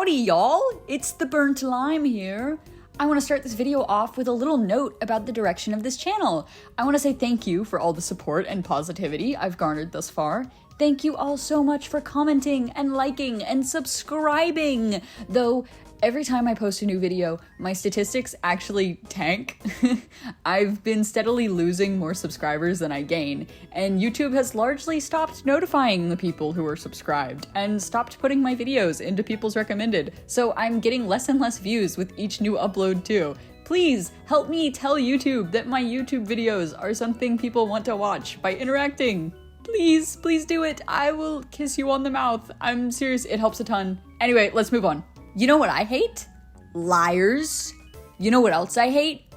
Howdy, y'all! It's the Burnt Lime here. I want to start this video off with a little note about the direction of this channel. I want to say thank you for all the support and positivity I've garnered thus far. Thank you all so much for commenting and liking and subscribing. Though every time I post a new video, my statistics actually tank. I've been steadily losing more subscribers than I gain, and YouTube has largely stopped notifying the people who are subscribed and stopped putting my videos into people's recommended, so I'm getting less and less views with each new upload too. Please help me tell YouTube that my YouTube videos are something people want to watch by interacting. Please, please do it. I will kiss you on the mouth. I'm serious, it helps a ton. Anyway, let's move on. You know what I hate? Liars. You know what else I hate?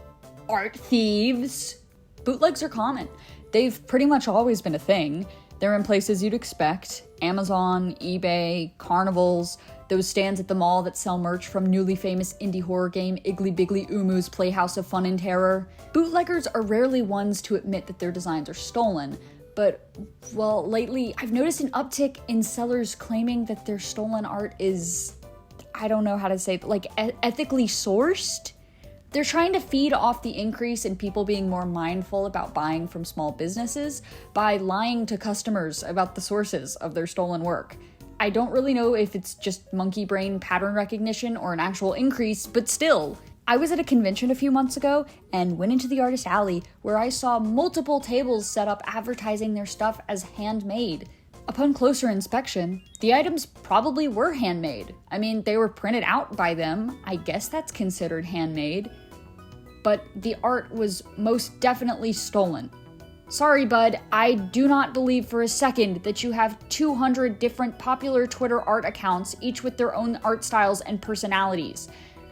Art thieves. Bootlegs are common. They've pretty much always been a thing. They're in places you'd expect. Amazon, eBay, carnivals, those stands at the mall that sell merch from newly famous indie horror game Iggly Biggly Umu's Playhouse of Fun and Terror. Bootleggers are rarely ones to admit that their designs are stolen, but, well, lately I've noticed an uptick in sellers claiming that their stolen art is, I don't know how to say it, like ethically sourced? They're trying to feed off the increase in people being more mindful about buying from small businesses by lying to customers about the sources of their stolen work. I don't really know if it's just monkey brain pattern recognition or an actual increase, but still. I was at a convention a few months ago and went into the artist alley where I saw multiple tables set up advertising their stuff as handmade. Upon closer inspection, the items probably were handmade. I mean, they were printed out by them. I guess that's considered handmade. But the art was most definitely stolen. Sorry, bud, I do not believe for a second that you have 200 different popular Twitter art accounts, each with their own art styles and personalities.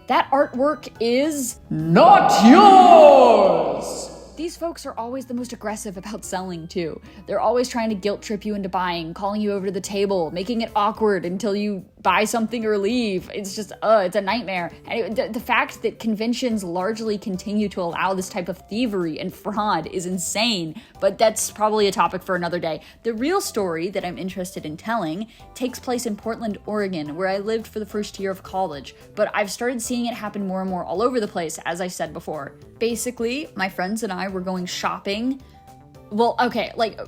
That artwork is not yours! These folks are always the most aggressive about selling, too. They're always trying to guilt trip you into buying, calling you over to the table, making it awkward until you buy something or leave. It's just, it's a nightmare. And the fact that conventions largely continue to allow this type of thievery and fraud is insane, but that's probably a topic for another day. The real story that I'm interested in telling takes place in Portland, Oregon, where I lived for the first year of college, but I've started seeing it happen more and more all over the place, as I said before. Basically, my friends and I were going shopping. Well, okay, like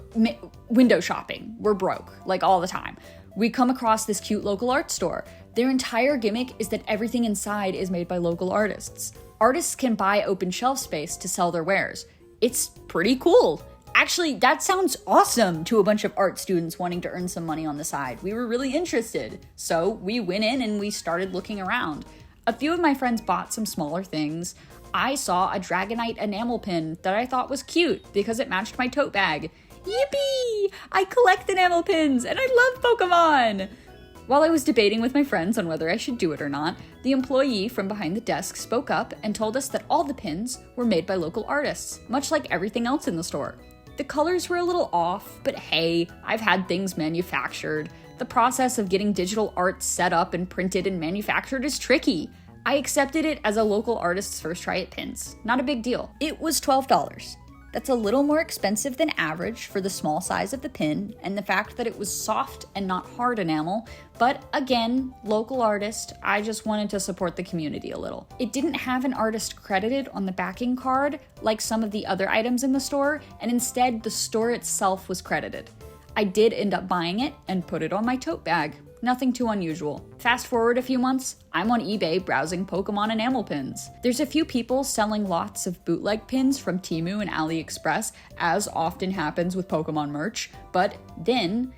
window shopping. We're broke, like all the time. We come across this cute local art store. Their entire gimmick is that everything inside is made by local artists. Artists can buy open shelf space to sell their wares. It's pretty cool. Actually, that sounds awesome to a bunch of art students wanting to earn some money on the side. We were really interested. So we went in and we started looking around. A few of my friends bought some smaller things. I saw a Dragonite enamel pin that I thought was cute because it matched my tote bag. Yippee! I collect enamel pins and I love Pokemon! While I was debating with my friends on whether I should do it or not, the employee from behind the desk spoke up and told us that all the pins were made by local artists, much like everything else in the store. The colors were a little off, but hey, I've had things manufactured. The process of getting digital art set up and printed and manufactured is tricky. I accepted it as a local artist's first try at pins. Not a big deal. It was $12. That's a little more expensive than average for the small size of the pin and the fact that it was soft and not hard enamel, but again, local artist, I just wanted to support the community a little. It didn't have an artist credited on the backing card like some of the other items in the store, and instead the store itself was credited. I did end up buying it and put it on my tote bag. Nothing too unusual. Fast forward a few months, I'm on eBay browsing Pokemon enamel pins. There's a few people selling lots of bootleg pins from Temu and AliExpress, as often happens with Pokemon merch, but then,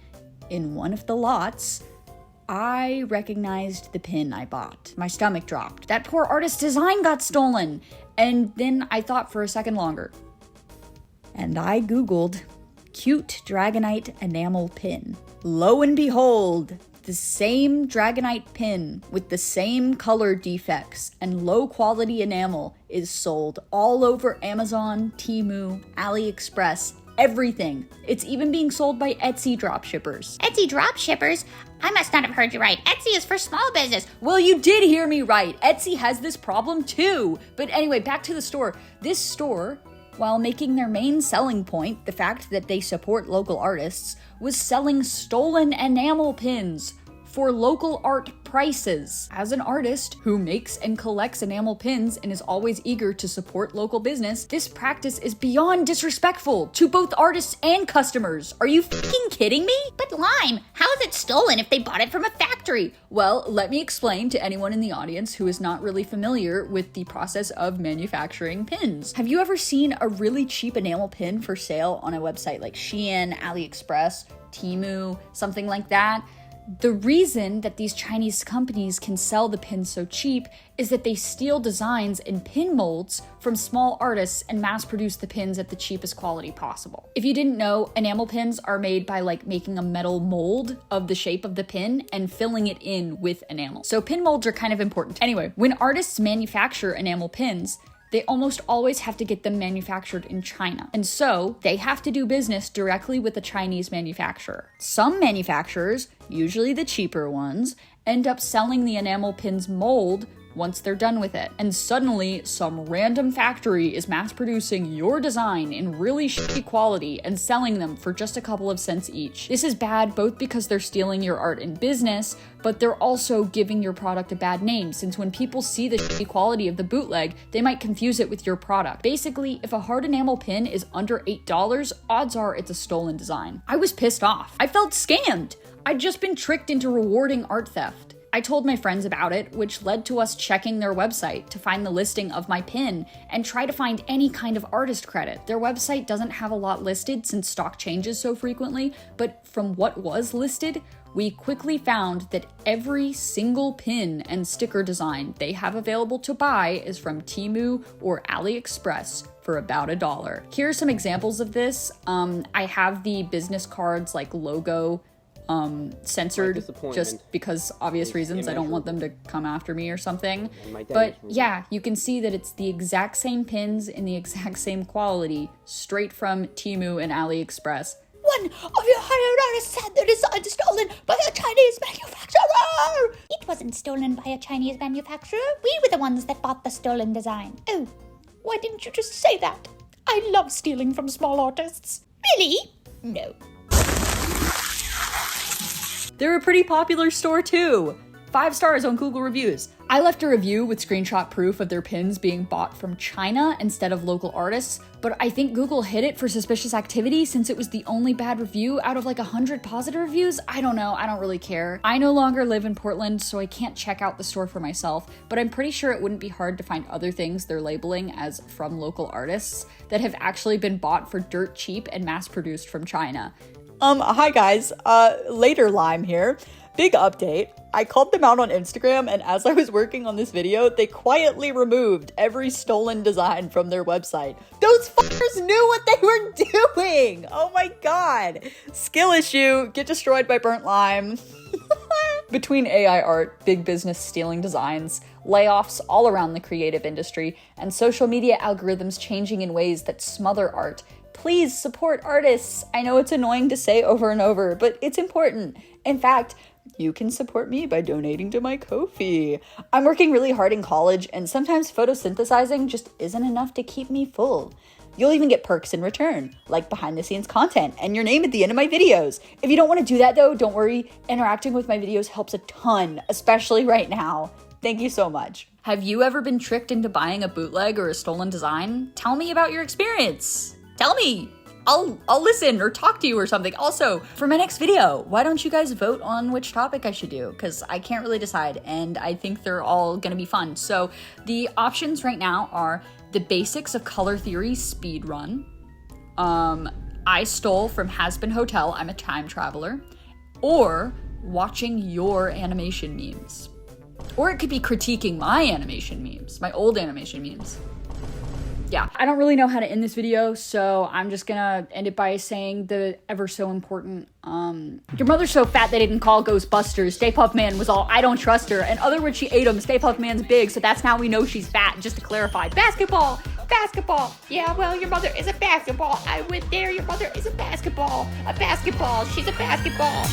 in one of the lots, I recognized the pin I bought. My stomach dropped. That poor artist's design got stolen! And then I thought for a second longer. And I Googled cute Dragonite enamel pin. Lo and behold, the same Dragonite pin with the same color defects and low quality enamel is sold all over Amazon, Temu, AliExpress, everything. It's even being sold by Etsy dropshippers. Etsy dropshippers? I must not have heard you right. Etsy is for small business. Well, you did hear me right. Etsy has this problem too. But anyway, back to the store. This store, while making their main selling point, the fact that they support local artists, was selling stolen enamel pins for local art prices. As an artist who makes and collects enamel pins and is always eager to support local business, this practice is beyond disrespectful to both artists and customers. Are you fucking kidding me? But Lime, how is it stolen if they bought it from a factory? Well, let me explain to anyone in the audience who is not really familiar with the process of manufacturing pins. Have you ever seen a really cheap enamel pin for sale on a website like Shein, AliExpress, Temu, something like that? The reason that these Chinese companies can sell the pins so cheap is that they steal designs and pin molds from small artists and mass produce the pins at the cheapest quality possible. If you didn't know, enamel pins are made by making a metal mold of the shape of the pin and filling it in with enamel. So pin molds are kind of important. Anyway, when artists manufacture enamel pins, they almost always have to get them manufactured in China. And so they have to do business directly with a Chinese manufacturer. Some manufacturers, usually the cheaper ones, end up selling the enamel pin's mold once they're done with it. And suddenly, some random factory is mass producing your design in really shitty quality and selling them for just a couple of cents each. This is bad both because they're stealing your art in business, but they're also giving your product a bad name, since when people see the shitty quality of the bootleg, they might confuse it with your product. Basically, if a hard enamel pin is under $8, odds are it's a stolen design. I was pissed off. I felt scammed. I'd just been tricked into rewarding art theft. I told my friends about it, which led to us checking their website to find the listing of my pin and try to find any kind of artist credit. Their website doesn't have a lot listed since stock changes so frequently, but from what was listed, we quickly found that every single pin and sticker design they have available to buy is from Temu or AliExpress for about $1. Here are some examples of this. I have the business cards logo censored just because obvious reasons. I don't want them to come after me or something. But yeah, you can see that it's the exact same pins in the exact same quality straight from Temu and AliExpress. One of your hired artists said their design is stolen by a Chinese manufacturer! It wasn't stolen by a Chinese manufacturer. We were the ones that bought the stolen design. Oh, why didn't you just say that? I love stealing from small artists. Really? No. They're a pretty popular store too. 5 stars on Google reviews. I left a review with screenshot proof of their pins being bought from China instead of local artists, but I think Google hid it for suspicious activity since it was the only bad review out of 100 positive reviews. I don't know, I don't really care. I no longer live in Portland, so I can't check out the store for myself, but I'm pretty sure it wouldn't be hard to find other things they're labeling as from local artists that have actually been bought for dirt cheap and mass produced from China. Hi guys, later Lime here. Big update. I called them out on Instagram, and as I was working on this video, they quietly removed every stolen design from their website. Those fuckers knew what they were doing! Oh my god. Skill issue, get destroyed by burnt lime. Between AI art, big business stealing designs, layoffs all around the creative industry, and social media algorithms changing in ways that smother art, please support artists. I know it's annoying to say over and over, but it's important. In fact, you can support me by donating to my Ko-fi. I'm working really hard in college, and sometimes photosynthesizing just isn't enough to keep me full. You'll even get perks in return, like behind-the-scenes content and your name at the end of my videos. If you don't want to do that though, don't worry. Interacting with my videos helps a ton, especially right now. Thank you so much. Have you ever been tricked into buying a bootleg or a stolen design? Tell me about your experience. Tell me. I'll listen or talk to you or something. Also, for my next video, why don't you guys vote on which topic I should do? Because I can't really decide, and I think they're all gonna be fun. So the options right now are the basics of color theory speed run. I stole from Has Been Hotel, I'm a time traveler. Or watching your animation memes. Or it could be critiquing my animation memes, my old animation memes. Yeah, I don't really know how to end this video, so I'm just gonna end it by saying the ever so important, your mother's so fat they didn't call Ghostbusters. Stay Puft Man was all, I don't trust her. In other words, she ate him. Stay Puft Man's big, so that's how we know she's fat, just to clarify. Basketball! Basketball! Yeah, well, your mother is a basketball. I went there, your mother is a basketball. A basketball, she's a basketball.